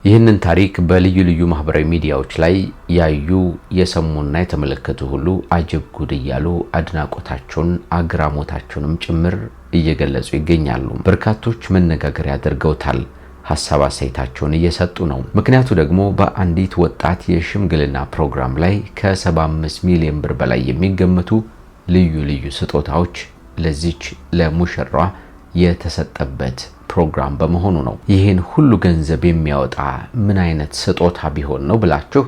ይህንን ታሪክ በልዩ ልዩ ማህበራዊ ሚዲያዎች ላይ ያዩ የሰሙና የተመለከቱ ሁሉ አጀብ ጉድ እያሉ አድናቆታቸውን አግራሞታቸውንም ጭምር እየገለጹ ይገኛሉ። በርካቶች መነጋገሪያ ያደርገውታል። ሐሳብ አስተያየታቸውን እየሰጡ ነው። ምክንያቱ ደግሞ በአንዲት ወጣት የሽምግልና ፕሮግራም ላይ ከ75 ሚሊዮን ብር በላይ የሚገመቱ ልዩ ልዩ ስጦታዎች ለዚች ለሙሽራዋ የተሰጠበት ፕሮግራም በመሆኑ ነው። ይህን ሁሉ ገንዘብ የሚያወጣ ምን አይነት ስጦታ ቢሆን ነው ብላችሁ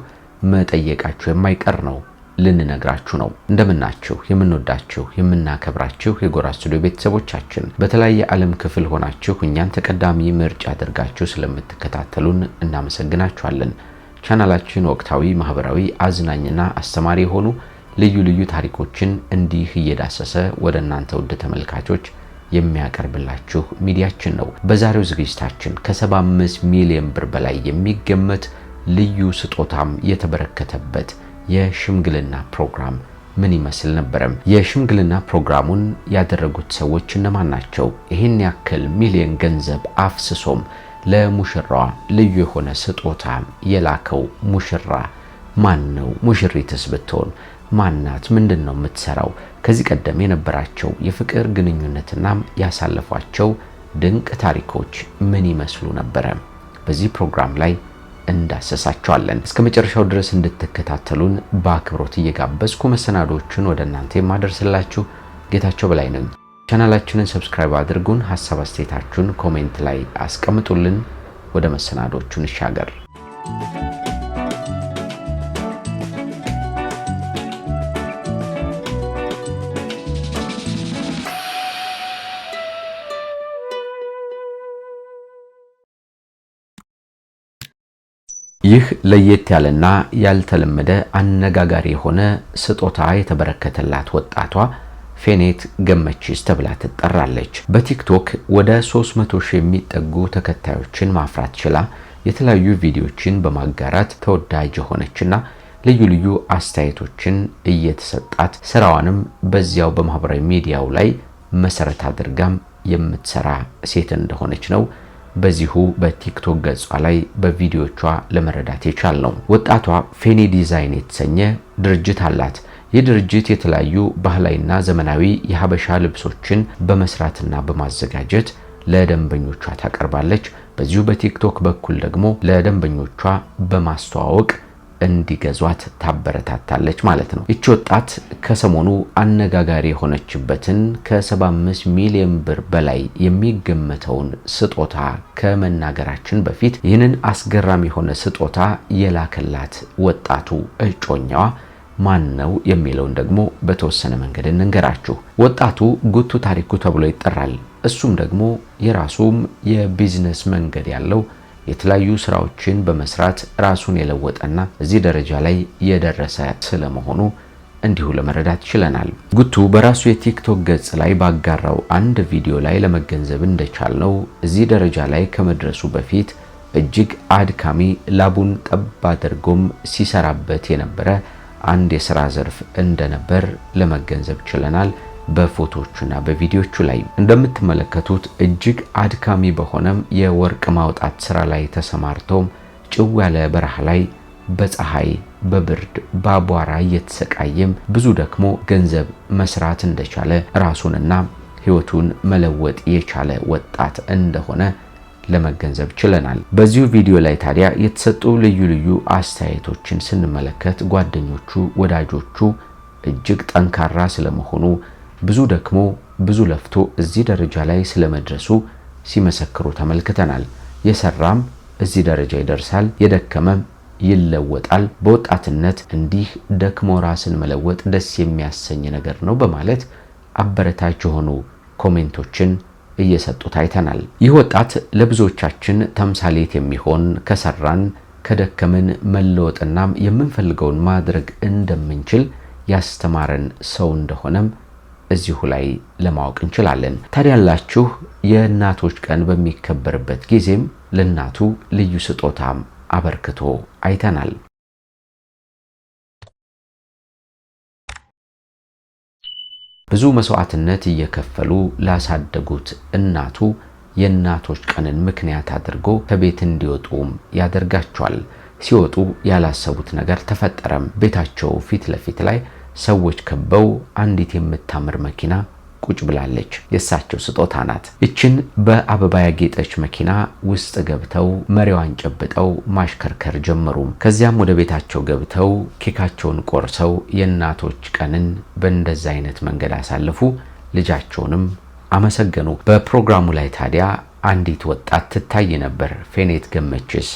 መጠየቃችሁ የማይቀር ነው። ልንነግራችሁ ነው። እንደምናችሁ የምንወዳችሁ የምናከብራችሁ የጎራ ስቱዲዮ ቤተሰቦቻችን በተለያየ ዓለም ክፍል ሆናችሁ እኛን ተቀዳሚ ምርጫ አድርጋችሁ ስለምትከታተሉን እናመሰግናችኋለን። ቻናላችን ወቅታዊ፣ ማህበራዊ፣ አዝናኝና አስተማሪ የሆኑ ልዩ ልዩ ታሪኮችን እንዲህ እየዳሰሰ ወደ እናንተ ውድ ተመልካቾች የሚያቀርብላችሁ ሚዲያችን ነው። በዛሬው ዝግጅታችን ከ75 ሚሊዮን ብር በላይ የሚገመት ልዩ ስጦታም የተበረከተበት የሽምግልና ፕሮግራም ምን ይመስል ነበር? የሽምግልና ፕሮግራሙን ያደረጉት ሰዎች እነማን ናቸው? ይህን ያክል ሚሊዮን ገንዘብ አፍስሶም ለሙሽራዋ ልዩ የሆነ ስጦታ የላከው ሙሽራ ማን ነው? ሙሽሪትስ ብትሆን ማናት? ምንድነው የምትሰራው? ከዚህ ቀደም የነበራቸው የፍቅር ግንኙነትና ያሳለፏቸው ድንቅ ታሪኮች ምን ይመስሉ ነበር? በዚህ ፕሮግራም ላይ እንዳሰሳቸዋለን። እስከ መጨረሻው ድረስ እንድትከታተሉን በአክብሮት እየጋበዝኩ መሰናዶችን ወደ እናንተ የማደርስላችሁ ጌታቸው በላይ ነኝ። ቻናላችንን ሰብስክራይብ አድርጉን። ሐሳብ አስተያየታችሁን ኮሜንት ላይ አስቀምጡልን። ወደ መሰናዶቹ እንሻገር። ይህ ለየት ያለና ያልተለመደ አነጋጋሪ የሆነ ስጦታ የተበረከተላት ወጣቷ ፌኔት ገመቺስ ተብላ ትጠራለች። በቲክቶክ ወደ 300,000 የሚጠጉ ተከታዮችን ማፍራት ችላ የተለያዩ ቪዲዮዎችን በማጋራት ተወዳጅ የሆነችና ልዩ ልዩ አስተያየቶችን እየተሰጣት ስራዋንም በዚያው በማህበራዊ ሚዲያው ላይ መሰረት አድርጋም የምትሰራ ሴት እንደሆነች ነው በዚሁ በቲክቶክ ገጿ ላይ በቪዲዮቿ ለመረዳት የቻልነው። ወጣቷ ፌኒ ዲዛይን የተሰኘ ድርጅት አላት። ይህ ድርጅት የተለያዩ ባህላዊና ዘመናዊ የሀበሻ ልብሶችን በመስራትና በማዘጋጀት ለደንበኞቿ ታቀርባለች። በዚሁ በቲክቶክ በኩል ደግሞ ለደንበኞቿ በማስተዋወቅ እንዲገዟት ታበረታታለች ማለት ነው። እቺ ወጣት ከሰሞኑ አነጋጋሪ የሆነችበትን ከ75 ሚሊዮን ብር በላይ የሚገመተውን ስጦታ ከመናገራችን በፊት ይህንን አስገራሚ የሆነ ስጦታ የላከላት ወጣቱ እጮኛዋ ማን ነው የሚለውን ደግሞ በተወሰነ መንገድ እንንገራችሁ። ወጣቱ ጉቱ ታሪኩ ተብሎ ይጠራል። እሱም ደግሞ የራሱም የቢዝነስ መንገድ ያለው የተለያዩ ስራዎችን በመስራት ራሱን የለወጠና እዚህ ደረጃ ላይ የደረሰ ስለመሆኑ እንዲሁ ለመረዳት ችለናል። ጉቱ በራሱ የቲክቶክ ገጽ ላይ ባጋራው አንድ ቪዲዮ ላይ ለመገንዘብ እንደቻልነው እዚህ ደረጃ ላይ ከመድረሱ በፊት እጅግ አድካሚ ላቡን ጠብ አድርጎም ሲሰራበት የነበረ አንድ የሥራ ዘርፍ እንደነበር ለመገንዘብ ችለናል። በፎቶዎቹና በቪዲዮቹ ላይ እንደምትመለከቱት እጅግ አድካሚ በሆነም የወርቅ ማውጣት ስራ ላይ ተሰማርተው ጭው ያለ በረሃ ላይ በፀሐይ በብርድ በአቧራ እየተሰቃየም ብዙ ደግሞ ገንዘብ መስራት እንደቻለ ራሱንና ህይወቱን መለወጥ የቻለ ወጣት እንደሆነ ለመገንዘብ ችለናል። በዚሁ ቪዲዮ ላይ ታዲያ የተሰጡ ልዩ ልዩ አስተያየቶችን ስንመለከት ጓደኞቹ፣ ወዳጆቹ እጅግ ጠንካራ ስለመሆኑ ብዙ ደክሞ ብዙ ለፍቶ እዚህ ደረጃ ላይ ስለመድረሱ ሲመሰክሩ ተመልክተናል። የሰራም እዚህ ደረጃ ይደርሳል፣ የደከመም ይለወጣል። በወጣትነት እንዲህ ደክሞ ራስን መለወጥ ደስ የሚያሰኝ ነገር ነው በማለት አበረታች የሆኑ ኮሜንቶችን እየሰጡት አይተናል። ይህ ወጣት ለብዙዎቻችን ተምሳሌት የሚሆን ከሰራን ከደከምን መለወጥናም የምንፈልገውን ማድረግ እንደምንችል ያስተማረን ሰው እንደሆነም እዚሁ ላይ ለማወቅ እንችላለን። ታዲያ ያላችሁ የእናቶች ቀን በሚከበርበት ጊዜም ለእናቱ ልዩ ስጦታም አበርክቶ አይተናል። ብዙ መስዋዕትነት እየከፈሉ ላሳደጉት እናቱ የእናቶች ቀንን ምክንያት አድርጎ ከቤት እንዲወጡም ያደርጋቸዋል። ሲወጡ ያላሰቡት ነገር ተፈጠረም። ቤታቸው ፊት ለፊት ላይ ሰዎች ከበው አንዲት የምታምር መኪና ቁጭ ብላለች። የእሳቸው ስጦታ ናት። ይችን በአበባ ያጌጠች መኪና ውስጥ ገብተው መሪዋን ጨብጠው ማሽከርከር ጀመሩ። ከዚያም ወደ ቤታቸው ገብተው ኬካቸውን ቆርሰው የእናቶች ቀንን በእንደዛ አይነት መንገድ አሳለፉ። ልጃቸውንም አመሰገኑ። በፕሮግራሙ ላይ ታዲያ አንዲት ወጣት ትታይ ነበር። ፌኔት ገመችስ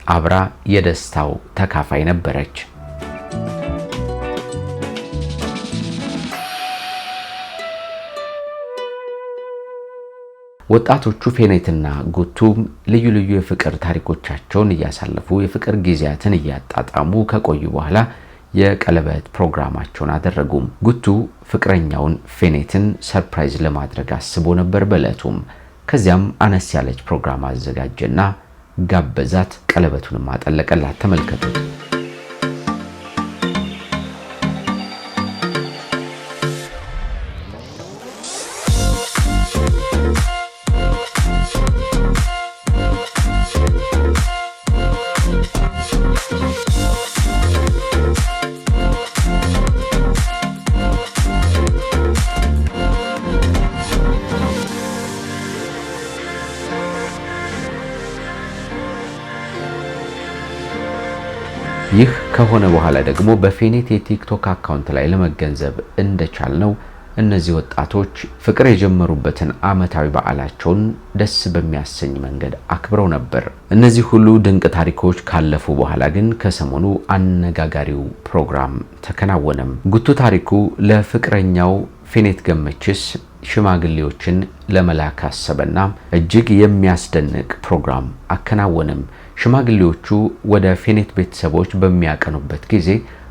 አብራ የደስታው ተካፋይ ነበረች። ወጣቶቹ ፌኔትና ጉቱ ልዩ ልዩ የፍቅር ታሪኮቻቸውን እያሳለፉ የፍቅር ጊዜያትን እያጣጣሙ ከቆዩ በኋላ የቀለበት ፕሮግራማቸውን አደረጉ። ጉቱ ፍቅረኛውን ፌኔትን ሰርፕራይዝ ለማድረግ አስቦ ነበር በእለቱም። ከዚያም አነስ ያለች ፕሮግራም አዘጋጀና ጋበዛት። ቀለበቱንም አጠለቀላት። ተመልከቱት። ይህ ከሆነ በኋላ ደግሞ በፌኔት የቲክቶክ አካውንት ላይ ለመገንዘብ እንደቻልነው እነዚህ ወጣቶች ፍቅር የጀመሩበትን ዓመታዊ በዓላቸውን ደስ በሚያሰኝ መንገድ አክብረው ነበር። እነዚህ ሁሉ ድንቅ ታሪኮች ካለፉ በኋላ ግን ከሰሞኑ አነጋጋሪው ፕሮግራም ተከናወነም። ጉቱ ታሪኩ ለፍቅረኛው ፌኔት ገመችስ ሽማግሌዎችን ለመላክ አሰበና እጅግ የሚያስደንቅ ፕሮግራም አከናወነም። ሽማግሌዎቹ ወደ ፌኔት ቤተሰቦች በሚያቀኑበት ጊዜ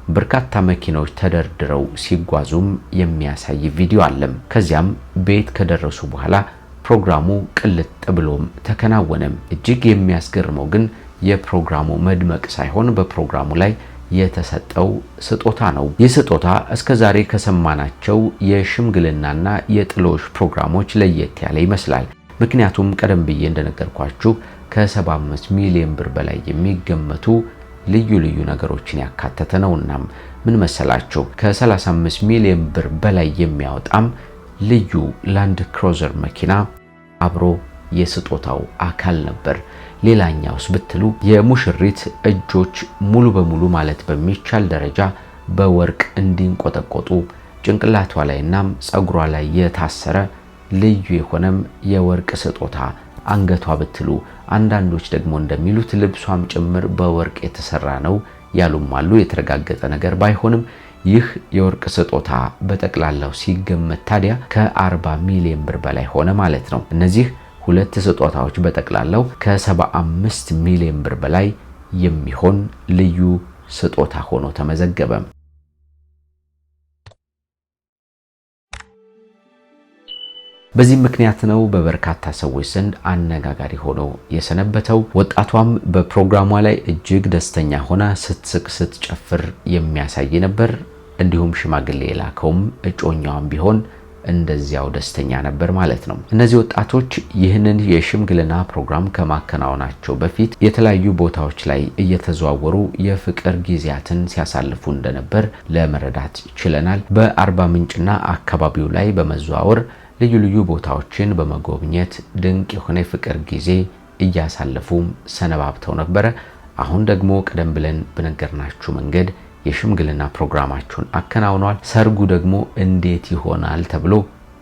በርካታ መኪናዎች ተደርድረው ሲጓዙም የሚያሳይ ቪዲዮ አለም። ከዚያም ቤት ከደረሱ በኋላ ፕሮግራሙ ቅልጥ ብሎም ተከናወነም። እጅግ የሚያስገርመው ግን የፕሮግራሙ መድመቅ ሳይሆን በፕሮግራሙ ላይ የተሰጠው ስጦታ ነው። ይህ ስጦታ እስከዛሬ ከሰማናቸው የሽምግልናና የጥሎሽ ፕሮግራሞች ለየት ያለ ይመስላል። ምክንያቱም ቀደም ብዬ እንደነገርኳችሁ ከ75 ሚሊዮን ብር በላይ የሚገመቱ ልዩ ልዩ ነገሮችን ያካተተ ነውና ምን መሰላችሁ? ከ35 ሚሊዮን ብር በላይ የሚያወጣም ልዩ ላንድ ክሩዘር መኪና አብሮ የስጦታው አካል ነበር። ሌላኛውስ ብትሉ የሙሽሪት እጆች ሙሉ በሙሉ ማለት በሚቻል ደረጃ በወርቅ እንዲንቆጠቆጡ ጭንቅላቷ ላይና ጸጉሯ ላይ የታሰረ ልዩ የሆነም የወርቅ ስጦታ፣ አንገቷ ብትሉ አንዳንዶች ደግሞ እንደሚሉት ልብሷም ጭምር በወርቅ የተሰራ ነው ያሉም አሉ። የተረጋገጠ ነገር ባይሆንም ይህ የወርቅ ስጦታ በጠቅላላው ሲገመት ታዲያ ከ40 ሚሊዮን ብር በላይ ሆነ ማለት ነው። እነዚህ ሁለት ስጦታዎች በጠቅላላው ከ75 ሚሊዮን ብር በላይ የሚሆን ልዩ ስጦታ ሆኖ ተመዘገበ። በዚህ ምክንያት ነው በበርካታ ሰዎች ዘንድ አነጋጋሪ ሆኖ የሰነበተው። ወጣቷም በፕሮግራሟ ላይ እጅግ ደስተኛ ሆና ስትስቅ ስትጨፍር የሚያሳይ ነበር። እንዲሁም ሽማግሌ የላከውም እጮኛዋም ቢሆን እንደዚያው ደስተኛ ነበር ማለት ነው። እነዚህ ወጣቶች ይህንን የሽምግልና ፕሮግራም ከማከናወናቸው በፊት የተለያዩ ቦታዎች ላይ እየተዘዋወሩ የፍቅር ጊዜያትን ሲያሳልፉ እንደነበር ለመረዳት ችለናል። በአርባ ምንጭና አካባቢው ላይ በመዘዋወር ልዩ ልዩ ቦታዎችን በመጎብኘት ድንቅ የሆነ የፍቅር ጊዜ እያሳለፉ ሰነባብተው ነበር። አሁን ደግሞ ቀደም ብለን በነገርናችሁ መንገድ የሽምግልና ፕሮግራማቸውን አከናውኗል። ሰርጉ ደግሞ እንዴት ይሆናል ተብሎ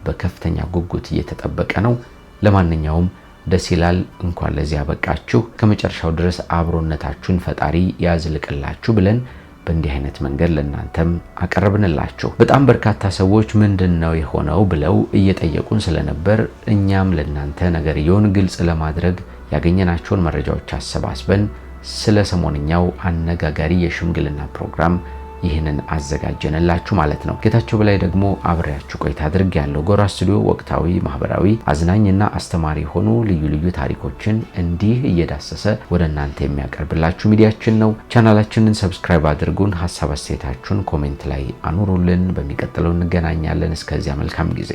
በከፍተኛ ጉጉት እየተጠበቀ ነው። ለማንኛውም ደስ ይላል። እንኳን ለዚህ ያበቃችሁ። ከመጨረሻው ድረስ አብሮነታችሁን ፈጣሪ ያዝልቅላችሁ ብለን በእንዲህ አይነት መንገድ ለእናንተም አቀረብንላችሁ። በጣም በርካታ ሰዎች ምንድነው የሆነው ብለው እየጠየቁን ስለነበር እኛም ለእናንተ ነገርየውን ግልጽ ለማድረግ ያገኘናቸውን መረጃዎች አሰባስበን ስለ ሰሞንኛው አነጋጋሪ የሽምግልና ፕሮግራም ይህንን አዘጋጀንላችሁ ማለት ነው። ጌታቸው በላይ ደግሞ አብሬያችሁ ቆይታ አድርጌያለሁ። ጎራ ስቱዲዮ ወቅታዊ፣ ማህበራዊ፣ አዝናኝና አስተማሪ የሆኑ ልዩ ልዩ ታሪኮችን እንዲህ እየዳሰሰ ወደ እናንተ የሚያቀርብላችሁ ሚዲያችን ነው። ቻናላችንን ሰብስክራይብ አድርጉን። ሐሳብ አስተያየታችሁን ኮሜንት ላይ አኑሩልን። በሚቀጥለው እንገናኛለን። እስከዚያ መልካም ጊዜ